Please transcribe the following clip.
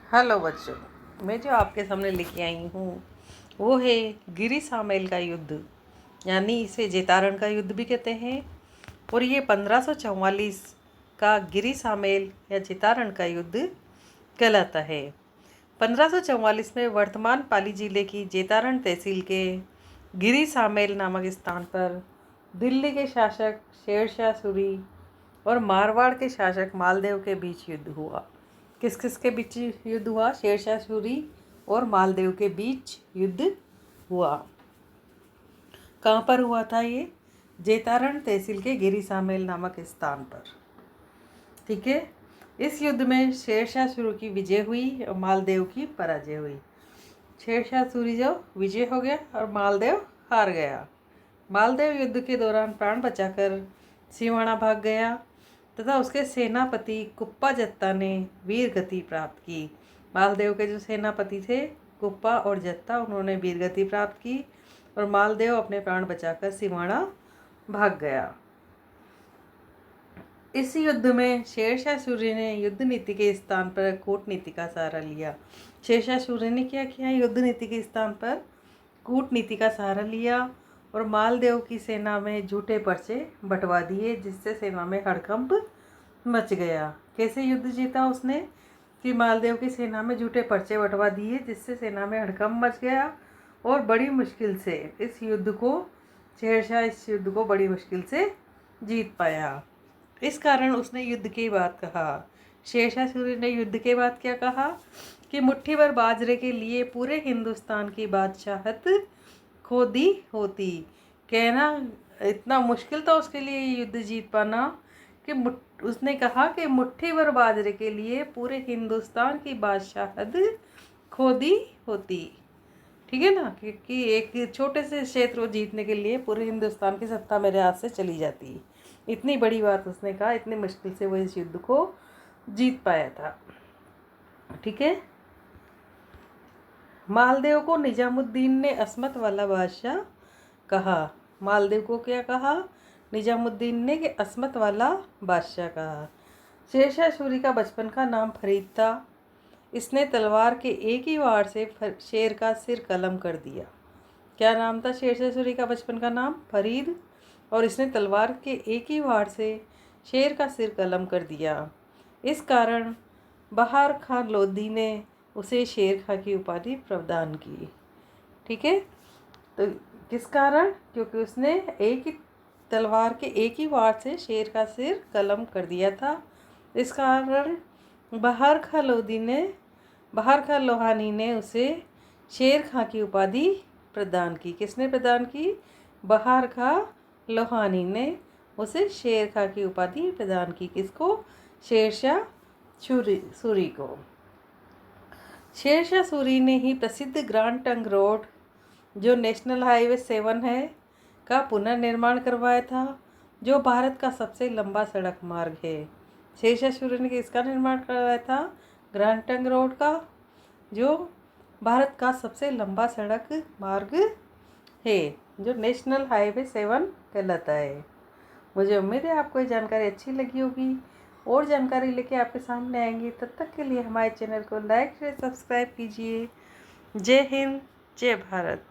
Hello बच्चों, मैं जो आपके सामने लेके आई हूँ वो है गिरी सामेल का युद्ध, यानी इसे जेतारण का युद्ध भी कहते हैं। और ये 1544 का गिरी सामेल या जेतारण का युद्ध कहलाता है। 1544 में वर्तमान पाली जिले की जेतारण तहसील के गिरी सामेल नामक स्थान पर दिल्ली के शासक शेरशाह सूरी और मारवाड़ के शासक मालदेव के बीच युद्ध हुआ। किस किस के बीच युद्ध हुआ? शेरशाह सूरी और मालदेव के बीच युद्ध हुआ। कहाँ पर हुआ था ये? जेतारण तहसील के गिरी सामेल नामक स्थान पर। ठीक है। इस युद्ध में शेरशाह सूरी की विजय हुई और मालदेव की पराजय हुई। शेरशाह सूरी जो विजय हो गया और मालदेव हार गया। मालदेव युद्ध के दौरान प्राण बचाकर सिवाना भाग गया तथा उसके सेनापति कुप्पा जत्ता ने वीर गति प्राप्त की। मालदेव के जो सेनापति थे कुप्पा और जत्ता, उन्होंने वीर गति प्राप्त की और मालदेव अपने प्राण बचाकर सिवाना भाग गया। इस युद्ध में शेरशाह सूरी ने युद्ध नीति के स्थान पर कूटनीति का सहारा लिया। शेरशाह सूरी ने क्या किया? युद्ध नीति के स्थान पर कूटनीति का सहारा लिया और मालदेव की सेना में झूठे पर्चे बंटवा दिए, जिससे सेना में हड़कंप मच गया। कैसे युद्ध जीता उसने? कि मालदेव की सेना में झूठे पर्चे बंटवा दिए, जिससे सेना में हड़कंप मच गया और बड़ी मुश्किल से इस युद्ध को बड़ी मुश्किल से जीत पाया। इस कारण उसने युद्ध की बात कहा। शेरशाह सूरी ने युद्ध के बाद क्या कहा? कि मुट्ठी भर बाजरे के लिए पूरे हिंदुस्तान की बादशाहत खो दी होती। कहना इतना मुश्किल था उसके लिए युद्ध जीत पाना कि उसने कहा कि मुट्ठी भर बाजरे के लिए पूरे हिंदुस्तान की बादशाहत खो दी होती। ठीक है ना, क्योंकि एक छोटे से क्षेत्र को जीतने के लिए पूरे हिंदुस्तान की सत्ता मेरे हाथ से चली जाती। इतनी बड़ी बात उसने कहा, इतनी मुश्किल से वो इस युद्ध को जीत पाया था। ठीक है। मालदेव को निजामुद्दीन ने असमत वाला बादशाह कहा। मालदेव को क्या कहा? निजामुद्दीन ने कि असमत वाला बादशाह कहा। शेरशाह सूरी का बचपन का नाम फरीद था। इसने तलवार के एक ही वार से शेर का सिर कलम कर दिया। क्या नाम था शेरशाह सूरी का बचपन का नाम? फरीद। और इसने तलवार के एक ही वार से शेर का सिर कलम कर दिया। इस कारण बहार खान लोधी ने उसे शेर खां की उपाधि प्रदान की। ठीक है। तो किस कारण? क्योंकि उसने तलवार के एक ही वार से शेर का सिर कलम कर दिया था। इस कारण बहार खां लोहानी ने उसे शेर खां की उपाधि प्रदान की। किसने प्रदान की? बहार खां लोहानी ने उसे शेर खां की उपाधि प्रदान की। किसको? शेरशाह सूरी को। शेरशाह सूरी ने ही प्रसिद्ध ग्रांड ट्रंक रोड, जो नेशनल हाईवे 7 है, का पुनर्निर्माण करवाया था, जो भारत का सबसे लंबा सड़क मार्ग है। शेरशाह सूरी ने किसका निर्माण करवाया था? ग्रांड ट्रंक रोड का, जो भारत का सबसे लंबा सड़क मार्ग है, जो नेशनल हाईवे 7 कहलाता है। मुझे उम्मीद है आपको ये जानकारी अच्छी लगी होगी। और जानकारी लेके आपके सामने आएंगी। तब तक के लिए हमारे चैनल को लाइक शेयर सब्सक्राइब कीजिए। जय हिंद, जय भारत।